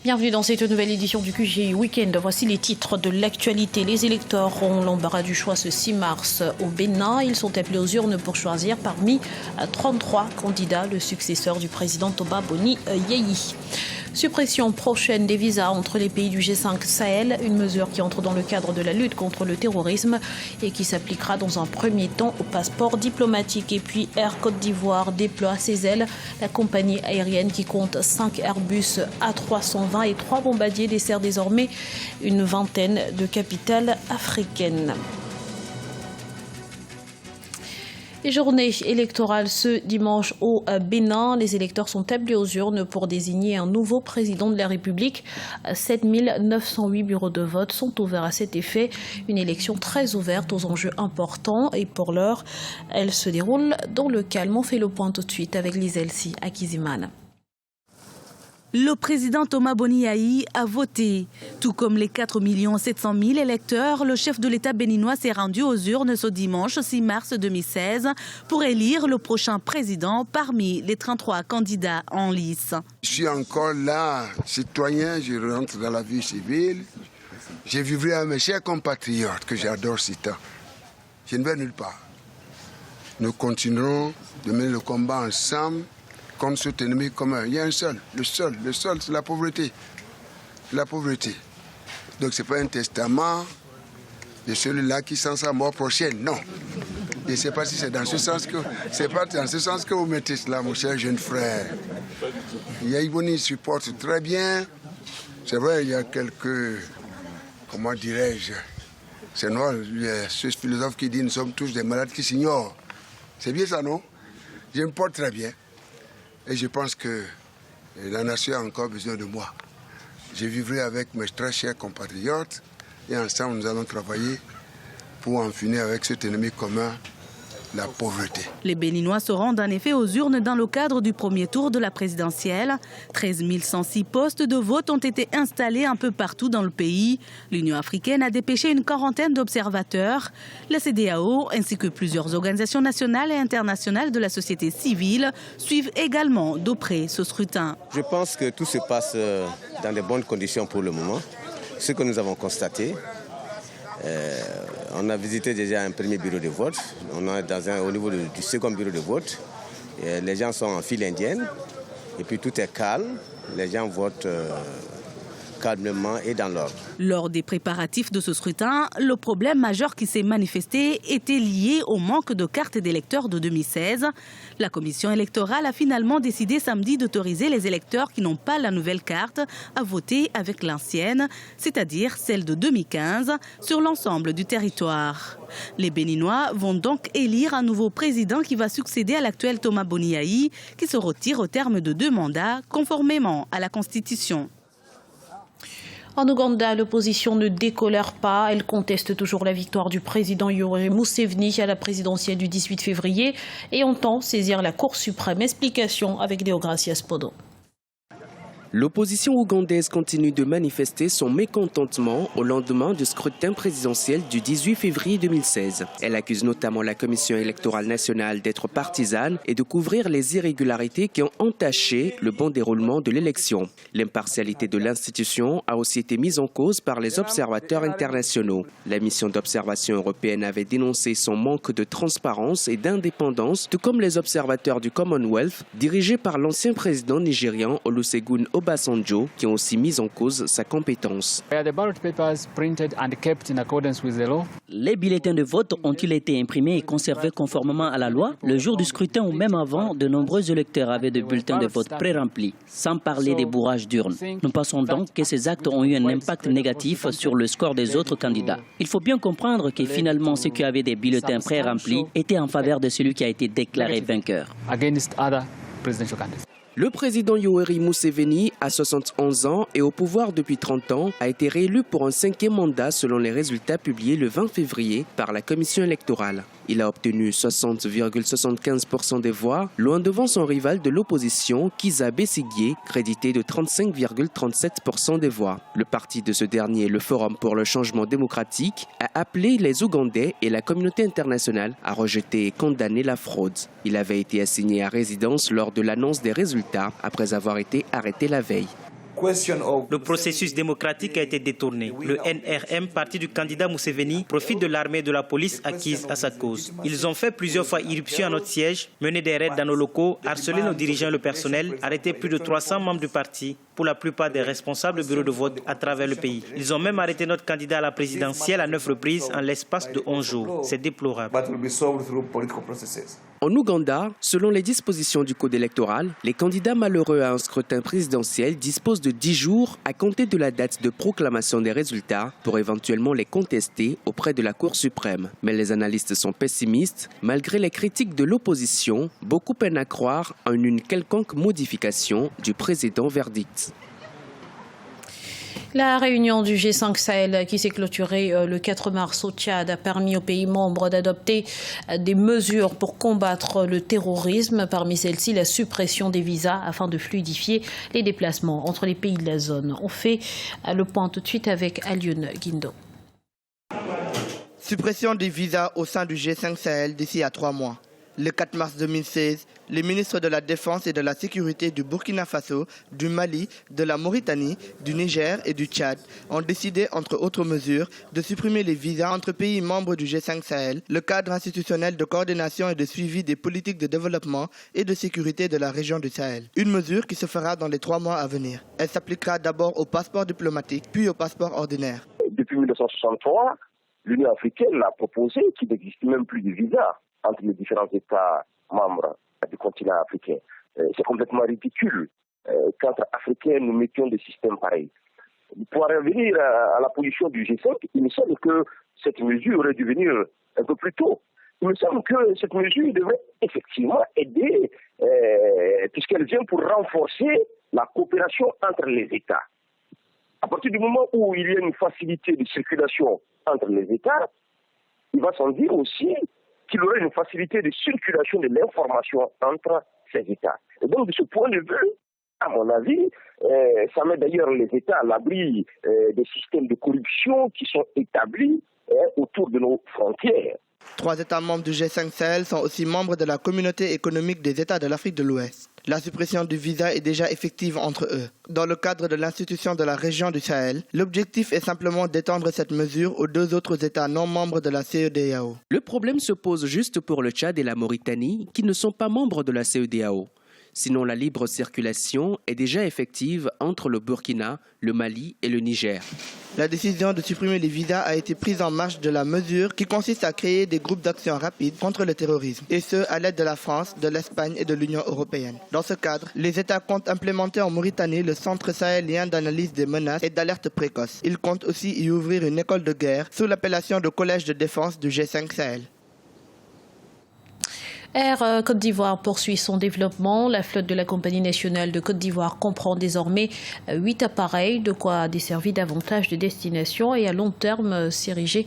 Bienvenue dans cette nouvelle édition du QG Week-end. Voici les titres de l'actualité. Les électeurs ont l'embarras du choix ce 6 mars au Bénin. Ils sont appelés aux urnes pour choisir parmi 33 candidats le successeur du président Toba Boni Yayi. Suppression prochaine des visas entre les pays du G5 Sahel, une mesure qui entre dans le cadre de la lutte contre le terrorisme et qui s'appliquera dans un premier temps au passeport diplomatique. Et puis Air Côte d'Ivoire déploie ses ailes. La compagnie aérienne qui compte 5 Airbus A320 et 3 bombardiers dessert désormais une vingtaine de capitales africaines. Les journées électorales ce dimanche au Bénin. Les électeurs sont appelés aux urnes pour désigner un nouveau président de la République. 7 908 bureaux de vote sont ouverts à cet effet. Une élection très ouverte aux enjeux importants. Et pour l'heure, elle se déroule dans le calme. On fait le point tout de suite avec Lizelsi Akizimana. Le président Toba Boni Yayi a voté. Tout comme les 4 700 000 électeurs, le chef de l'État béninois s'est rendu aux urnes ce dimanche 6 mars 2016 pour élire le prochain président parmi les 33 candidats en lice. Je suis encore là, citoyen, je rentre dans la vie civile. Je vivrai à mes chers compatriotes que j'adore si tant. Je ne vais nulle part. Nous continuerons de mener le combat ensemble contre cet ennemi commun. Il y a un seul, le seul, c'est la pauvreté. La pauvreté. Donc ce n'est pas un testament de celui-là qui sent sa mort prochaine, non. Je ne sais pas si c'est dans ce sens que vous mettez cela, mon cher jeune frère. Yayi Boni supporte très bien. C'est vrai, il y a quelques, comment dirais-je, c'est noir, il y a ce philosophe qui dit nous sommes tous des malades qui s'ignorent. C'est bien ça, non? Je me porte très bien. Et je pense que la nation a encore besoin de moi. Je vivrai avec mes très chers compatriotes et ensemble nous allons travailler pour en finir avec cet ennemi commun, la pauvreté. Les Béninois se rendent en effet aux urnes dans le cadre du premier tour de la présidentielle. 13 106 postes de vote ont été installés un peu partout dans le pays. L'Union africaine a dépêché une quarantaine d'observateurs. La CEDEAO ainsi que plusieurs organisations nationales et internationales de la société civile suivent également d'auprès ce scrutin. Je pense que tout se passe dans de bonnes conditions pour le moment. Ce que nous avons constaté, on a visité déjà un premier bureau de vote. On est au niveau du second bureau de vote. Les gens sont en file indienne. Et puis tout est calme. Les gens votent calmement et dans l'ordre. Lors des préparatifs de ce scrutin, le problème majeur qui s'est manifesté était lié au manque de cartes d'électeurs de 2016. La commission électorale a finalement décidé samedi d'autoriser les électeurs qui n'ont pas la nouvelle carte à voter avec l'ancienne, c'est-à-dire celle de 2015, sur l'ensemble du territoire. Les Béninois vont donc élire un nouveau président qui va succéder à l'actuel Toba Boni Yayi, qui se retire au terme de 2 mandats, conformément à la Constitution. En Ouganda, l'opposition ne décolère pas. Elle conteste toujours la victoire du président Yoweri Museveni à la présidentielle du 18 février et entend saisir la Cour suprême. Explication avec Deogracia Spodo. L'opposition ougandaise continue de manifester son mécontentement au lendemain du scrutin présidentiel du 18 février 2016. Elle accuse notamment la Commission électorale nationale d'être partisane et de couvrir les irrégularités qui ont entaché le bon déroulement de l'élection. L'impartialité de l'institution a aussi été mise en cause par les observateurs internationaux. La mission d'observation européenne avait dénoncé son manque de transparence et d'indépendance, tout comme les observateurs du Commonwealth, dirigés par l'ancien président nigérian Olusegun Obasanjo, qui ont aussi mis en cause sa compétence. Les bulletins de vote ont-ils été imprimés et conservés conformément à la loi? Le jour du scrutin ou même avant, de nombreux électeurs avaient des bulletins de vote pré-remplis, sans parler des bourrages d'urnes. Nous pensons donc que ces actes ont eu un impact négatif sur le score des autres candidats. Il faut bien comprendre que finalement ceux qui avaient des bulletins pré-remplis étaient en faveur de celui qui a été déclaré vainqueur. Le président Yoweri Museveni, à 71 ans et au pouvoir depuis 30 ans, a été réélu pour un 5e mandat selon les résultats publiés le 20 février par la commission électorale. Il a obtenu 60,75% des voix, loin devant son rival de l'opposition, Kizza Besigye, crédité de 35,37% des voix. Le parti de ce dernier, le Forum pour le changement démocratique, a appelé les Ougandais et la communauté internationale à rejeter et condamner la fraude. Il avait été assigné à résidence lors de l'annonce des résultats après avoir été arrêté la veille. Le processus démocratique a été détourné. Le NRM, parti du candidat Museveni, profite de l'armée et de la police acquise à sa cause. Ils ont fait plusieurs fois irruption à notre siège, mené des raids dans nos locaux, harcelé nos dirigeants et le personnel, arrêté plus de 300 membres du parti, pour la plupart des responsables bureaux de vote à travers le pays. Ils ont même arrêté notre candidat à la présidentielle à 9 reprises en l'espace de 11 jours. C'est déplorable. En Ouganda, selon les dispositions du code électoral, les candidats malheureux à un scrutin présidentiel disposent de 10 jours à compter de la date de proclamation des résultats pour éventuellement les contester auprès de la Cour suprême. Mais les analystes sont pessimistes. Malgré les critiques de l'opposition, beaucoup peinent à croire en une quelconque modification du précédent verdict. La réunion du G5 Sahel qui s'est clôturée le 4 mars au Tchad a permis aux pays membres d'adopter des mesures pour combattre le terrorisme. Parmi celles-ci, la suppression des visas afin de fluidifier les déplacements entre les pays de la zone. On fait le point tout de suite avec Alioune Guindo. Suppression des visas au sein du G5 Sahel d'ici à 3 mois. Le 4 mars 2016, les ministres de la Défense et de la Sécurité du Burkina Faso, du Mali, de la Mauritanie, du Niger et du Tchad ont décidé, entre autres mesures, de supprimer les visas entre pays membres du G5 Sahel, le cadre institutionnel de coordination et de suivi des politiques de développement et de sécurité de la région du Sahel. Une mesure qui se fera dans les 3 mois à venir. Elle s'appliquera d'abord au passeport diplomatique, puis au passeport ordinaire. Depuis 1963, l'Union africaine a proposé qu'il n'existe même plus de visas entre les différents États membres du continent africain. C'est complètement ridicule qu'entre Africains nous mettions des systèmes pareils. Pour revenir à la position du G5, il me semble que cette mesure aurait dû venir un peu plus tôt. Il me semble que cette mesure devrait effectivement aider, puisqu'elle vient pour renforcer la coopération entre les États. À partir du moment où il y a une facilité de circulation entre les États, il va sans dire aussi qu'il y aurait une facilité de circulation de l'information entre ces États. Et donc, de ce point de vue, à mon avis, ça met d'ailleurs les États à l'abri des systèmes de corruption qui sont établis autour de nos frontières. 3 États membres du G5 Sahel sont aussi membres de la communauté économique des États de l'Afrique de l'Ouest. La suppression du visa est déjà effective entre eux. Dans le cadre de l'institution de la région du Sahel, l'objectif est simplement d'étendre cette mesure aux 2 autres États non membres de la CEDEAO. Le problème se pose juste pour le Tchad et la Mauritanie qui ne sont pas membres de la CEDEAO. Sinon, la libre circulation est déjà effective entre le Burkina, le Mali et le Niger. La décision de supprimer les visas a été prise en marge de la mesure qui consiste à créer des groupes d'action rapides contre le terrorisme, et ce, à l'aide de la France, de l'Espagne et de l'Union européenne. Dans ce cadre, les États comptent implémenter en Mauritanie le Centre sahélien d'analyse des menaces et d'alerte précoce. Ils comptent aussi y ouvrir une école de guerre sous l'appellation de Collège de défense du G5 Sahel. Air Côte d'Ivoire poursuit son développement. La flotte de la Compagnie nationale de Côte d'Ivoire comprend désormais 8 appareils, de quoi desservir davantage de destinations et à long terme s'ériger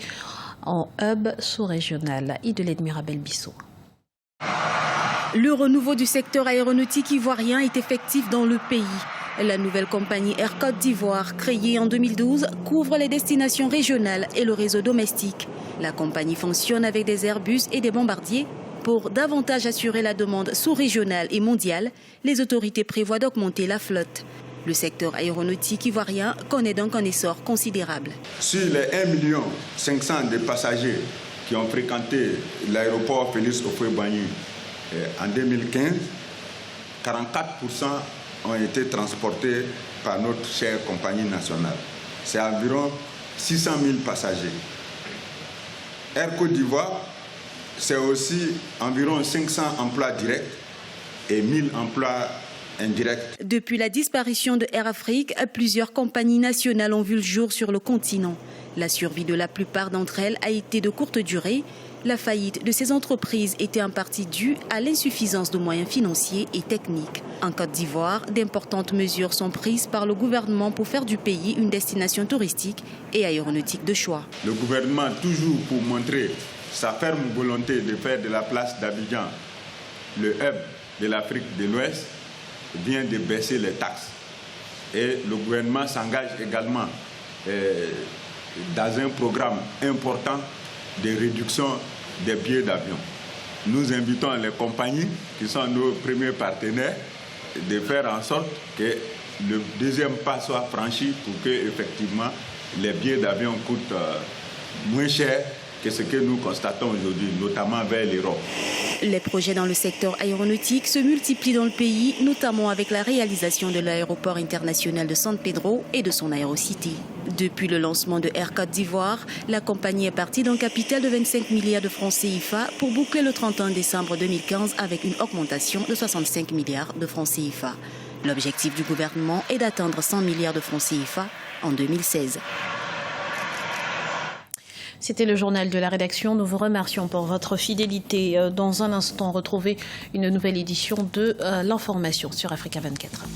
en hub sous-régional. Idelaide Mirabel Bissot. Le renouveau du secteur aéronautique ivoirien est effectif dans le pays. La nouvelle compagnie Air Côte d'Ivoire, créée en 2012, couvre les destinations régionales et le réseau domestique. La compagnie fonctionne avec des Airbus et des bombardiers. Pour davantage assurer la demande sous-régionale et mondiale, les autorités prévoient d'augmenter la flotte. Le secteur aéronautique ivoirien connaît donc un essor considérable. Sur les 1 500 000 de passagers qui ont fréquenté l'aéroport Félix Houphouët-Boigny en 2015, 44% ont été transportés par notre chère compagnie nationale. C'est environ 600 000 passagers. Air Côte d'Ivoire, c'est aussi environ 500 emplois directs et 1000 emplois indirects. Depuis la disparition de Air Afrique, plusieurs compagnies nationales ont vu le jour sur le continent. La survie de la plupart d'entre elles a été de courte durée. La faillite de ces entreprises était en partie due à l'insuffisance de moyens financiers et techniques. En Côte d'Ivoire, d'importantes mesures sont prises par le gouvernement pour faire du pays une destination touristique et aéronautique de choix. Le gouvernement, toujours pour montrer sa ferme volonté de faire de la place d'Abidjan le hub de l'Afrique de l'Ouest, vient de baisser les taxes. Et le gouvernement s'engage également dans un programme important de réduction des billets d'avion. Nous invitons les compagnies, qui sont nos premiers partenaires, de faire en sorte que le deuxième pas soit franchi pour que effectivement les billets d'avion coûtent moins cher que ce que nous constatons aujourd'hui, notamment vers l'Europe. Les projets dans le secteur aéronautique se multiplient dans le pays, notamment avec la réalisation de l'aéroport international de San Pedro et de son aérocité. Depuis le lancement de Air Côte d'Ivoire, la compagnie est partie d'un capital de 25 milliards de francs CFA pour boucler le 31 décembre 2015 avec une augmentation de 65 milliards de francs CFA. L'objectif du gouvernement est d'atteindre 100 milliards de francs CFA en 2016. C'était le journal de la rédaction. Nous vous remercions pour votre fidélité. Dans un instant, retrouvez une nouvelle édition de l'information sur Africa 24.